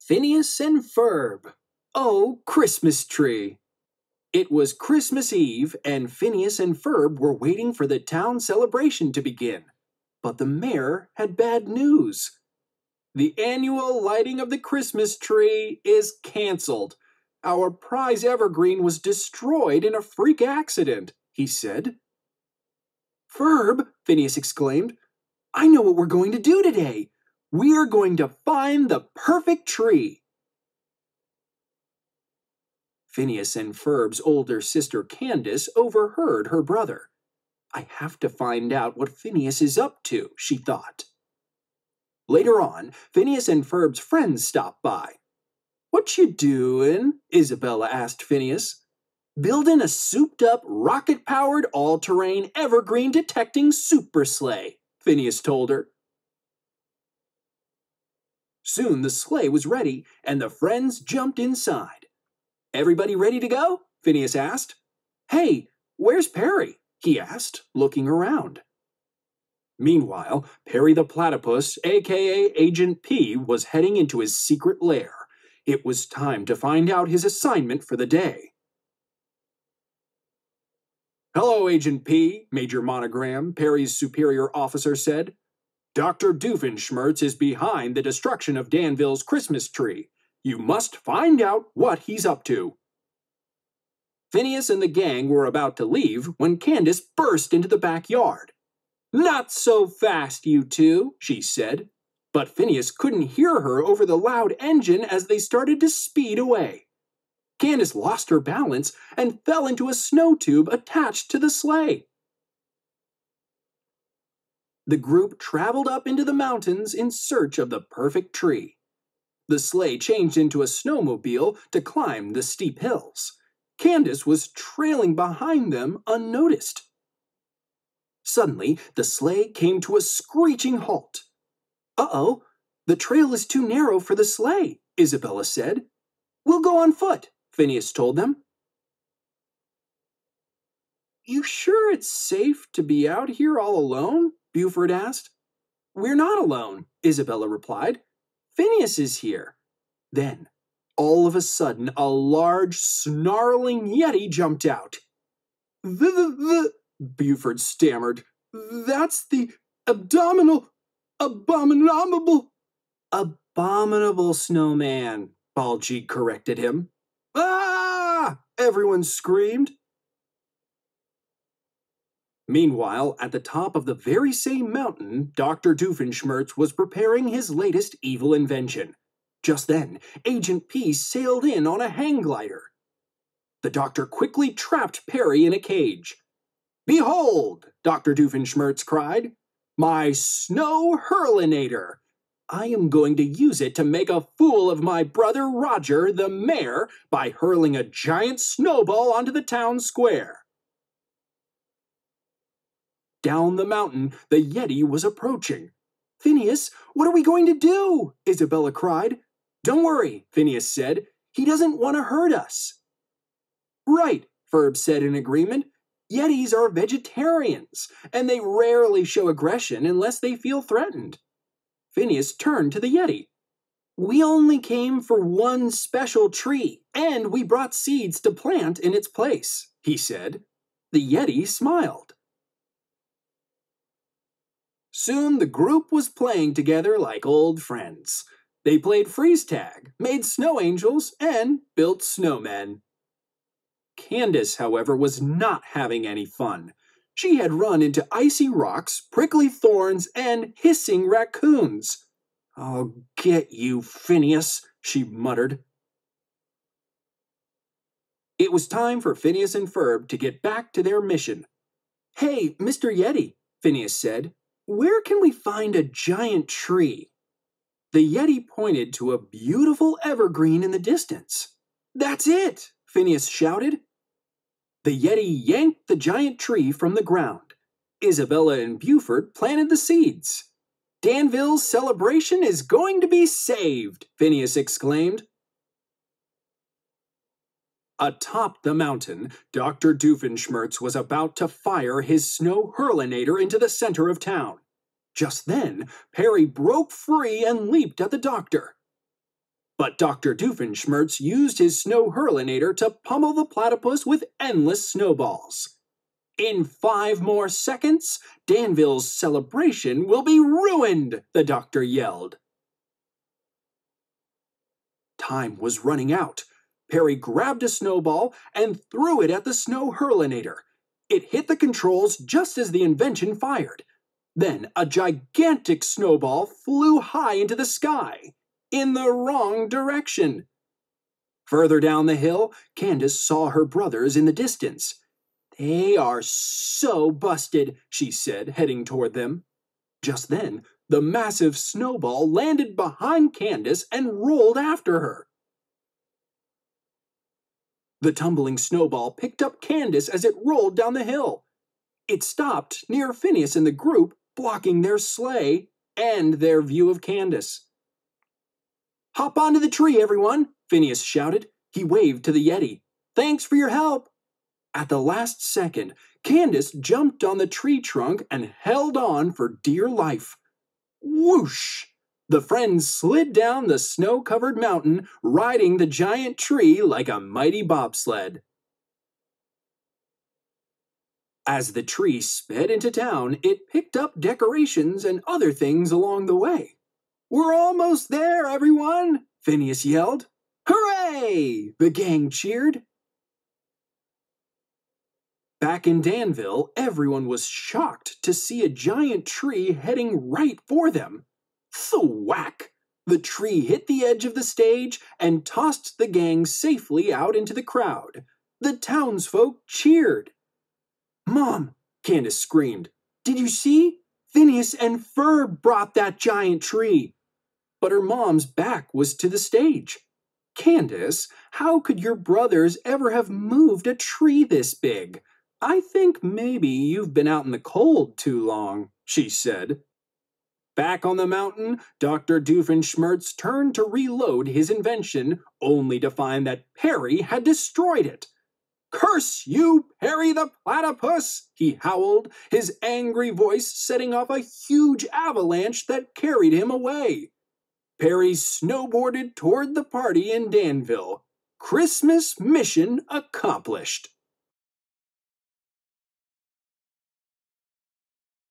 Phineas and Ferb. Oh, Christmas tree! It was Christmas Eve, and Phineas and Ferb were waiting for the town celebration to begin. But the mayor had bad news. The annual lighting of the Christmas tree is canceled. Our prize evergreen was destroyed in a freak accident, he said. Ferb, Phineas exclaimed, I know what we're going to do today. We are going to find the perfect tree. Phineas and Ferb's older sister Candace overheard her brother. I have to find out what Phineas is up to, she thought. Later on, Phineas and Ferb's friends stopped by. What you doing? Isabella asked Phineas. Building a souped-up, rocket-powered, all-terrain, evergreen detecting super sleigh, Phineas told her. Soon the sleigh was ready, and the friends jumped inside. Everybody ready to go? Phineas asked. Hey, where's Perry? He asked, looking around. Meanwhile, Perry the Platypus, aka Agent P, was heading into his secret lair. It was time to find out his assignment for the day. Hello, Agent P, Major Monogram, Perry's superior officer said. Dr. Doofenshmirtz is behind the destruction of Danville's Christmas tree. You must find out what he's up to. Phineas and the gang were about to leave when Candace burst into the backyard. Not so fast, you two, she said. But Phineas couldn't hear her over the loud engine as they started to speed away. Candace lost her balance and fell into a snow tube attached to the sleigh. The group traveled up into the mountains in search of the perfect tree. The sleigh changed into a snowmobile to climb the steep hills. Candace was trailing behind them unnoticed. Suddenly, the sleigh came to a screeching halt. Uh-oh, the trail is too narrow for the sleigh, Isabella said. We'll go on foot, Phineas told them. You sure it's safe to be out here all alone? Buford asked. We're not alone, Isabella replied. Phineas is here. Then, all of a sudden, a large, snarling yeti jumped out. Buford stammered. That's the abominable snowman, Baljeet corrected him. Ah! Everyone screamed. Meanwhile, at the top of the very same mountain, Dr. Doofenshmirtz was preparing his latest evil invention. Just then, Agent P sailed in on a hang glider. The doctor quickly trapped Perry in a cage. Behold, Dr. Doofenshmirtz cried, my snow hurlinator. I am going to use it to make a fool of my brother Roger, the mayor, by hurling a giant snowball onto the town square. Down the mountain, the Yeti was approaching. Phineas, what are we going to do? Isabella cried. Don't worry, Phineas said. He doesn't want to hurt us. Right, Ferb said in agreement. Yetis are vegetarians, and they rarely show aggression unless they feel threatened. Phineas turned to the Yeti. We only came for one special tree, and we brought seeds to plant in its place, he said. The Yeti smiled. Soon the group was playing together like old friends. They played freeze tag, made snow angels, and built snowmen. Candace, however, was not having any fun. She had run into icy rocks, prickly thorns, and hissing raccoons. I'll get you, Phineas, she muttered. It was time for Phineas and Ferb to get back to their mission. Hey, Mr. Yeti, Phineas said. Where can we find a giant tree? The Yeti pointed to a beautiful evergreen in the distance. That's it, Phineas shouted. The Yeti yanked the giant tree from the ground. Isabella and Buford planted the seeds. Danville's celebration is going to be saved, Phineas exclaimed. Atop the mountain, Dr. Doofenshmirtz was about to fire his snow hurlinator into the center of town. Just then, Perry broke free and leaped at the doctor. But Dr. Doofenshmirtz used his snow hurlinator to pummel the platypus with endless snowballs. In 5 more seconds, Danville's celebration will be ruined, the doctor yelled. Time was running out. Perry grabbed a snowball and threw it at the snow hurlinator. It hit the controls just as the invention fired. Then a gigantic snowball flew high into the sky, in the wrong direction. Further down the hill, Candace saw her brothers in the distance. "They are so busted," she said, heading toward them. Just then, the massive snowball landed behind Candace and rolled after her. The tumbling snowball picked up Candace as it rolled down the hill. It stopped near Phineas and the group, blocking their sleigh and their view of Candace. "Hop onto the tree, everyone," Phineas shouted. He waved to the Yeti. "Thanks for your help." At the last second, Candace jumped on the tree trunk and held on for dear life. Whoosh! The friends slid down the snow-covered mountain, riding the giant tree like a mighty bobsled. As the tree sped into town, it picked up decorations and other things along the way. "We're almost there, everyone!" Phineas yelled. "Hooray!" the gang cheered. Back in Danville, everyone was shocked to see a giant tree heading right for them. Thwack! The tree hit the edge of the stage and tossed the gang safely out into the crowd. The townsfolk cheered. "Mom," Candace screamed, "did you see? Phineas and Ferb brought that giant tree." But her mom's back was to the stage. "Candace, how could your brothers ever have moved a tree this big? I think maybe you've been out in the cold too long," she said. Back on the mountain, Dr. Doofenshmirtz turned to reload his invention, only to find that Perry had destroyed it. "Curse you, Perry the Platypus!" he howled, his angry voice setting off a huge avalanche that carried him away. Perry snowboarded toward the party in Danville. Christmas mission accomplished.